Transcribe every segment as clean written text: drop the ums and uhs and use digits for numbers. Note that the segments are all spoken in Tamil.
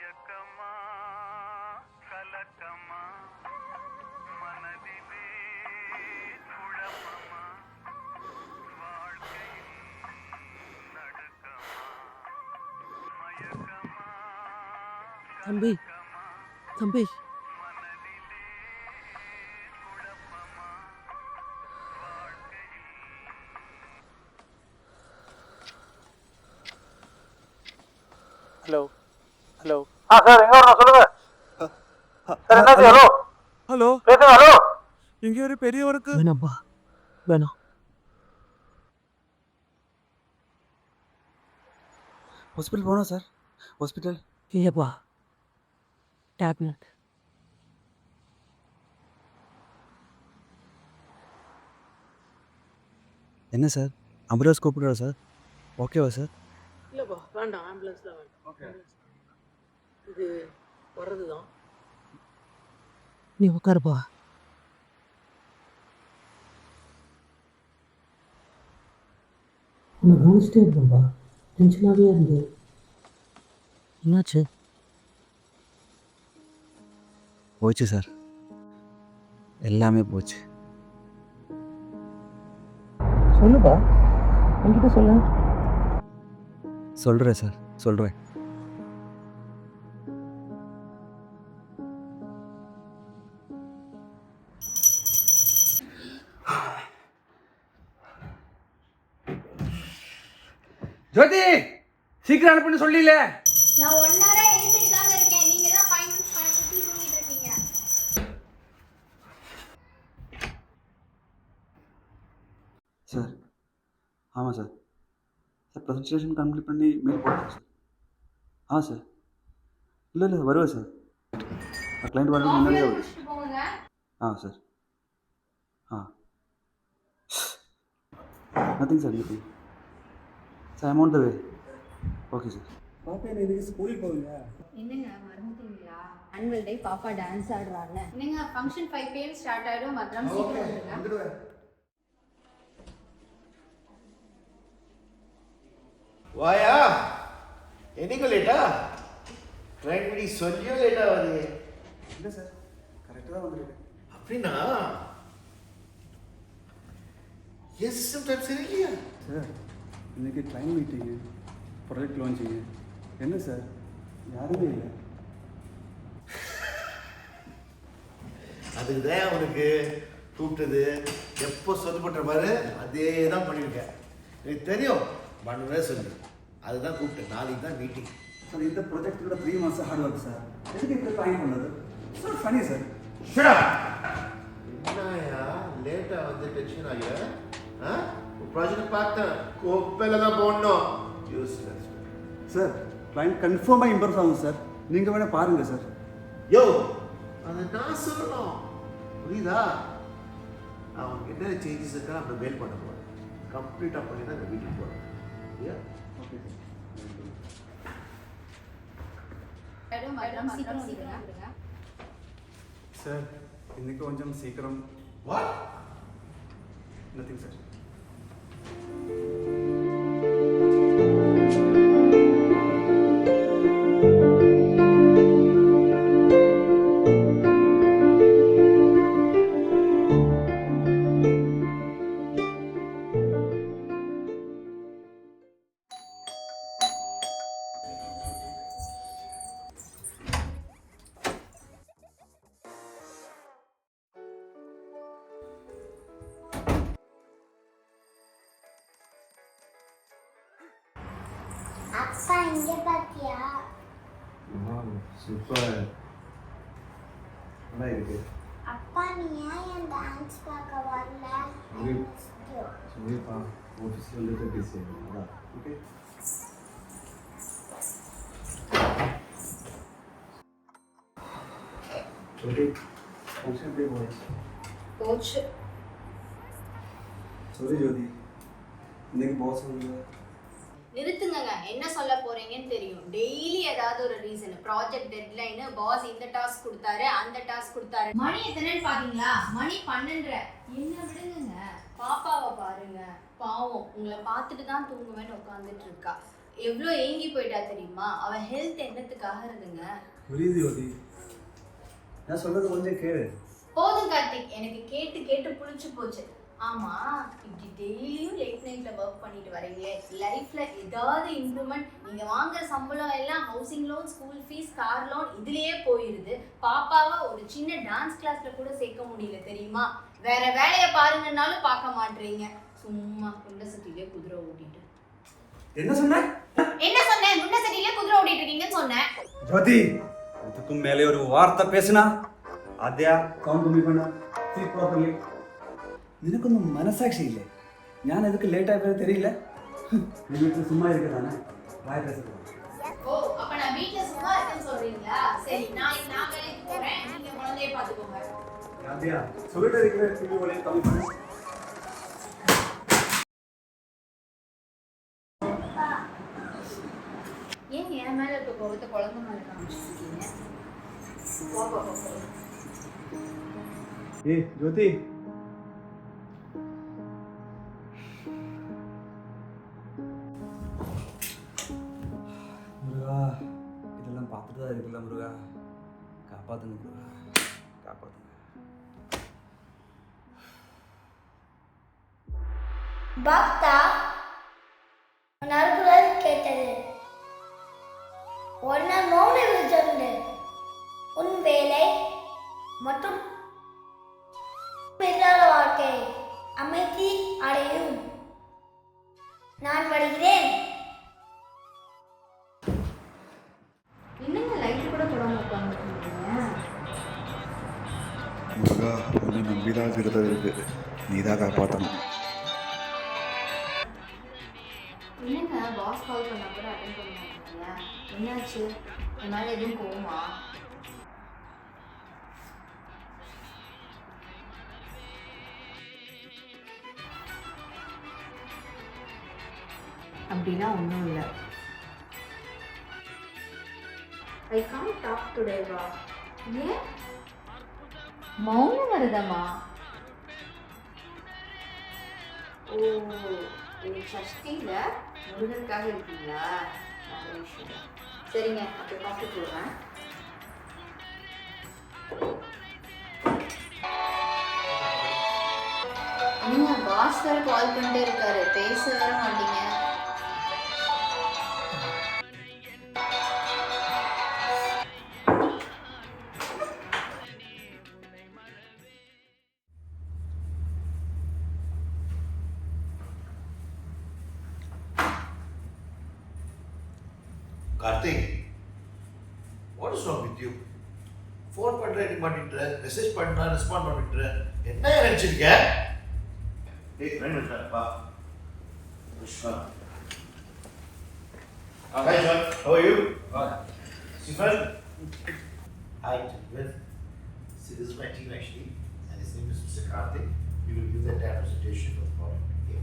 மயக்கமா கலக்கமா மனதிலே குழப்பமா வாழ்க்கையில் நடுக்கமா மயக்கமா தம்பி தம்பி மனதிலே குழப்பமா வாழ்க்கையில் ஹலோ ஹலோ சார் எங்க வரணும் சொல்லுங்க சார் என்னாச்சு ஹலோ ஹலோ பேசுங்க ஹலோ இங்கே ஒரு பெரியவருக்கு வேணாம்பா வேணாம் ஹாஸ்பிட்டல் போகணும் சார் ஹாஸ்பிட்டல் இல்லைப்பா டேப்லெட் என்ன சார் ஆம்புலன்ஸ் கூப்பிடுறா சார் ஓகேவா சார் இல்லைப்பா வேண்டாம் ஆம்புலன்ஸில் வேண்டாம் ஓகே இது வர்றது தான் நீ உட்காருப்பா உன்னை கவனிச்சிட்டே இருந்தேன்ப்பா டென்ஷனாகவே இருந்து என்னாச்சு போச்சு சார் எல்லாமே போச்சு சொல்லுப்பா என்கிட்ட சொல்ல சொல்கிறேன் சார் சொல்கிறேன் ஜோதி சீக்கிரம் அனுப்புன்னு சொல்லல நான் 1 hour எழுப்பிட்டு தாங்க இருக்கேன். நீங்க தான் 5 minutes தூங்கிட்டு இருக்கீங்க. சார் ஆமாம் சார் சார் ப்ரெசன்டேஷன் கம்ப்ளீட் பண்ணி மெயில் போட்டேன் சார் சார் இல்லை வருவேன் சார் கிளைண்ட் வரணும் முன்னாடியே வருது முடிச்சுட்டு போங்க. Sir nothing sir nothing sir amount way okay sir பாப்பா இன்னைக்கு ஸ்கூலுக்கு போவீங்க என்னங்க மறந்துட்டீங்களா? ஆனுவல் டே பாப்பா டான்ஸ் ஆடுறாங்க. என்னங்க ஃபங்க்ஷன் 5 pm ஸ்டார்ட் ஆயிடும். மத்தறம் சீக்கிரம் வந்துருங்க. வாயா என்னைக்கு லேட்டா ட்ரெயின் பண்ணி சொல்லியும் லேட்டா வருது இல்லை சார் கரெக்டாக தான் வந்துருக்கேன் அப்படின்னா எஸ் டைம் சரியில்லையா சார் இன்றைக்கி கிளைண்ட் மீட்டிங்கு ப்ராஜெக்ட் லான்ச்சிங்கு என்ன சார் யாருமே இல்லை அதுக்கு தான் அவனுக்கு கூப்பிட்டது எப்போ சொந்தப்பட்ட மாதிரி அதே தான் பண்ணியிருக்கேன் எனக்கு தெரியும் பண்ணுவே சொல்லு அதுதான் கூப்பிட்டேன் நாளைக்கு தான் மீட்டிங் சார் இந்த ப்ராஜெக்டோட 3 months ஹார்ட் ஒர்க் சார் எதுக்கு இந்த டைம் பண்ணது சார் ஃபனி சார் என்னயா லேட்டாக வந்து டென்ஷன் ஆகிய ப்ராஜெக்ட் பார்த்தேன் கோப்பையில் தான் போடணும் யூஸ்லெஸ் சார் கிளைண்ட் கன்ஃபார்மாக இம்ப்ரூவ் ஆகும் சார் நீங்கள் வேணால் பாருங்கள் சார் யோ அதை நான் சொல்லணும் புரியுதா அவனுக்கு என்ன சேஞ்சஸ் இருக்கா நம்ம மெயில் பண்ண போகிறேன் கம்ப்ளீட்டாக பண்ணி தான் இந்த வீட்டுக்கு போகிறேன் இல்லையா ஓகே மத்தறம் சீக்கிரம் வந்துருங்க. சார் இன்னைக்கு கொஞ்சம் சீக்கிரம் வாட் நத்திங் சார் அப்பா இங்க பாத்தியா? சூப்பர் நல்லா இருக்கு அப்பா நீ ஏன் டான்ஸ் பார்க்க வரல? சுமீப்பா ஆஃபீஸில் வந்துட்டு பிஸி அதான் ஓகே ஓகே ஃபங்க்ஷன் எப்படி போச்சு போச்சு. சாரி ஜோதி இன்னைக்கு பாஸ் வந்து நிறுத்துங்க. என்ன சொல்ல போறீங்கன்னு தெரியும். டெய்லி ஏதாவது ஒரு ரீசன். ப்ராஜெக்ட் டெட்லைன், பாஸ் இந்த டாஸ்க் கொடுத்தாரு, அந்த டாஸ்க் கொடுத்தாரு. மணி எத்தனைன்னு பாத்தீங்களா? மணி 12:30. என்ன விடுங்க. பாப்பாவை பாருங்க, பாவம். உங்களை பார்த்துட்டு தான் தூங்குவேன்னு உட்காந்துட்டு இருக்கா. எவ்வளோ ஏங்கி போயிட்டா தெரியுமா? அவ ஹெல்த் என்னத்துக்காக இருந்துங்க. புரியுது யோதி, நான் சொல்றது கொஞ்சம் கேளு. போதும் கார்த்திக், எனக்கு கேட்டு கேட்டு புளிச்சு போச்சு. ஆமா, இப்படி டெய்லியும் லேட் நைட்ல ஒர்க் பண்ணிட்டு வரீங்களே, லைஃப்ல ஏதாவது இம்ப்ரூவ்மெண்ட்? நீங்க வாங்குற சம்பளம் எல்லாம் housing loan, school fees, car loan இதுலயே போயிருது. பாப்பாவை ஒரு சின்ன டான்ஸ் கிளாஸ்ல கூட சேர்க்க முடியல தெரியுமா? வேற வேலையை பாருங்கன்னாலும் பார்க்க மாட்டீங்க. சும்மா குண்ட சட்டிலே குதிரை ஓட்டிட்டு. என்ன சொன்ன? என்ன சொன்னேன்? குண்ட சட்டிலே குதிரை ஓட்டிட்டு இருக்கீங்கன்னு சொன்னேன். ஜோதி, இதுக்கும் மேலே ஒரு வார்த்தை பேசுனா அதையா கவுண்ட் கம்மி பண்ண சீட் ப்ராப்பர்லி. നിനക്കൊന്നും മനസാക്ഷിയില്ല. ഞാൻ എതൊക്കെ ലേറ്റ് ആയപ്പോൾ தெரியல. நீ வீட்டில் சும்மா இருக்கதானே வாய் பேசுறது. ஓ, அப்ப நான் வீட்ல சும்மா இருக்கேன்னு சொல்றீங்களா? சரி, நான் வேலைக்கு போறேன், நீங்க குழந்தையை பாத்துக்கோங்க. அப்படியா? சொல்லிட்டு இருக்கிற டிவி வால்யூம் கம்மி பண்ணு. ஏன் என் மேல இருக்க கோவத்தை குழந்தை மேல காமிச்சிருக்கீங்க? ஏய் ஜோதி, முருகா, இதெல்லாம் பார்த்துட்டு தான் இருக்குல்ல முருகா, காப்பாத்துங்க முருகா, காப்பாத்துங்க. பக்தா, உன் அருகுரல் கேட்டது. உன்னை மௌன விருந்தண்டு உன் வேலை மற்றும் பிறர் வாழ்க்கை அமைதி அடையும். நான் வருகிறேன். என்னங்க லைட் கூட தொடாம உட்காந்துருக்கீங்க? முருகா, உன்னை நம்பிதான் இருக்கிறது இருக்கு, நீதான் காப்பாற்றணும். என்னங்க பாஸ் கால் பண்ணா கூட அட்டென்ட் பண்ண மாட்டீங்க? என்னாச்சு? என் மேல எதுவும் போகுமா? அப்படிலாம் ஒன்றும் இல்லை. ஐ கான்ட் டாக் டுடே வா. ஏன் மௌன வருதமா? ஓ, இன்னைக்கு சஷ்டியில் முருகனுக்காக இருக்கீங்களா? நல்ல விஷயம். சரிங்க, அப்போ காஃபி போடுறேன். என்னங்க பாஸ் வேறு கால் பண்ணிட்டே இருக்காரு, பேச வேற மாட்டீங்க. Karthik, what is wrong with you? Phone பண்ணுற எடுக்க மாட்டேன்ற, மெசேஜ் பண்ணா ரெஸ்பாண்ட் பண்ணிட்டுற, என்ன நினச்சிருக்க? ஏய் ஃப்ரெண்ட் வா. Hi John, how are you? Stephen? Hi Stephen. See, this is my team actually, and his name is Mr. Karthik. We will give the entire presentation of the product. Okay.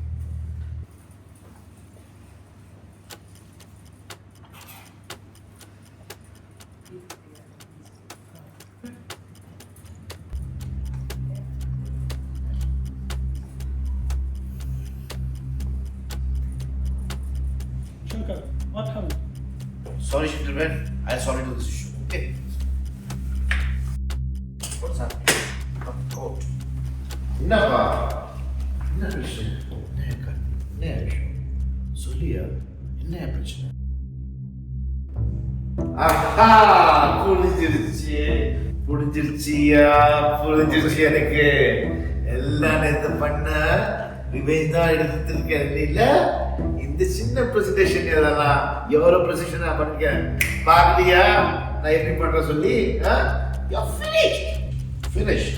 Shankar, what happened? Sorry, gentlemen. I'll solve into this issue. Okay. What's happening? Come out. என்னப்பா, என்ன பிரச்சனை? என்ன விஷயம் சொல்லியா? என்ன பிரச்சனை? ஆஹா, புரிஞ்சிருச்சியா எனக்கு. எல்லாம் நேத்து பண்ண ரிவைஸ் தான் எடுத்துருக்கேன் இல்ல? இந்த சின்ன பிரசன்டேஷன் இதெல்லாம் எவ்வளோ பிரசன்டேஷன் நான் பண்ணிருக்கேன் பார்க்கலையா? நான் எப்படி பண்ற சொல்லி finished.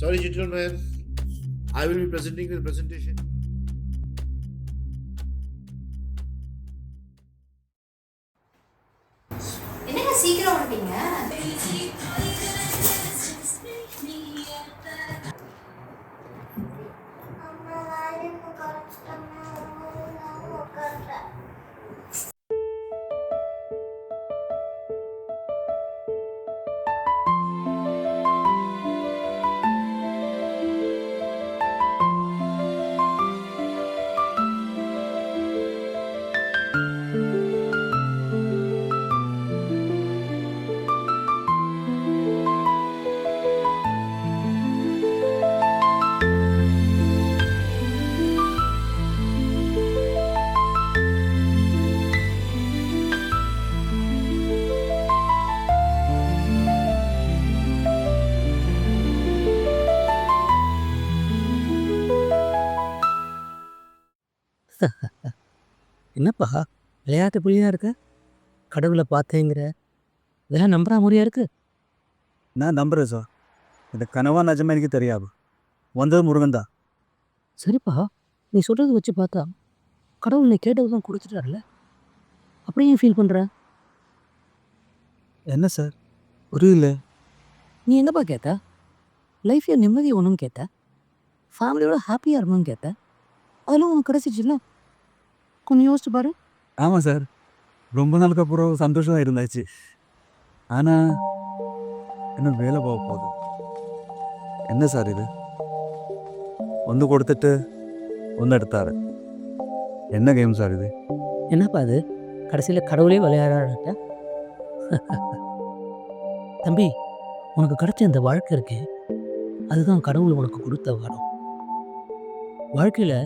Sorry gentlemen, I will be presenting the presentation. என்னங்க சீக்கிரம் வந்துட்டீங்க? அம்மா வாய்ப்பு குறைச்சிட்டோம்னா உட்கார்றேன். என்னப்பா விளையாட்டு புள்ளியாக இருக்க? கடவுளை பார்த்தேங்கிற இதெல்லாம் நம்புற முறையாக இருக்கு. நான் நம்புகிறேன் சார். இந்த கனவா நிஜமா எனக்கு தெரியாது. வந்தது முருகன் தான். சரிப்பா, நீ சொல்கிறத வச்சு பார்த்தா கடவுள் நீ கேட்டது தான் கொடுத்துட்டார்ல, அப்படியே ஏன் ஃபீல் பண்ணுற? என்ன சார் புரியல? நீ என்னப்பா கேட்ட? லைஃப்பில் நிம்மதி ஒன்றும் கேட்ட, ஃபேமிலியோட ஹாப்பியாக இருக்கணும்னு கேட்ட, அதெல்லாம் உனக்கு கிடச்சிச்சுல்ல. கொஞ்சம் யோசிச்சு பாரு. ஆமாம் சார், ரொம்ப நாளுக்கு அப்புறம் சந்தோஷமாக இருந்தாச்சு. ஆனால் இன்னும் வேலை போக போகுது. என்ன சார் இது? ஒன்று கொடுத்துட்டு ஒன்று எடுத்தாரு. என்ன கேம் சார் இது? என்னப்பா அது கடைசியில் கடவுளே விளையாடாட்ட? தம்பி, உனக்கு கிடைச்ச இந்த வாழ்க்கை இருக்கு, அதுதான் கடவுள் உனக்கு கொடுத்த வரம். வாழ்க்கையில்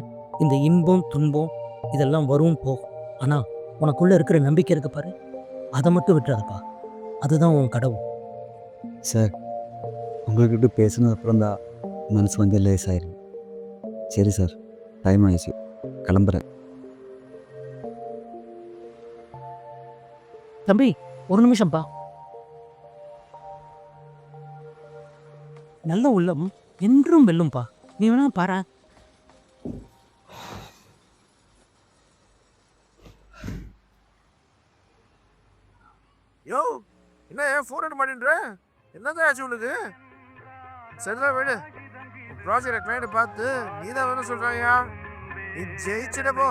இந்த இன்பம் துன்பம் இதெல்லாம் வரும் போகும், ஆனால் உனக்குள்ளே இருக்கிற நம்பிக்கை இருக்கு பாரு, அதை மட்டும் விட்டுறாதப்பா. அதுதான் உன் கடவுள். சார், உங்கள்கிட்ட பேசினது அப்புறம் தான் மனசு வந்து லேசாயிருக்கு. சரி சார், டைம் ஆயிடுச்சு, கிளம்புறேன். தம்பி, ஒரு நிமிஷம்ப்பா. நல்ல உள்ளம் என்றும் வெல்லும்பா. நீ வேணா பாரு. யோ, என்ன ஏன் ஃபோன் எடுக்க மாட்டேன்ற? என்னதான் ஆச்சு உனக்கு? சரிதான் விடு. ப்ராஜெக்ட் கிளைண்ட் பார்த்து நீ தான் வேணும் சொல்றாயா? நீ ஜெயிச்சிட போ.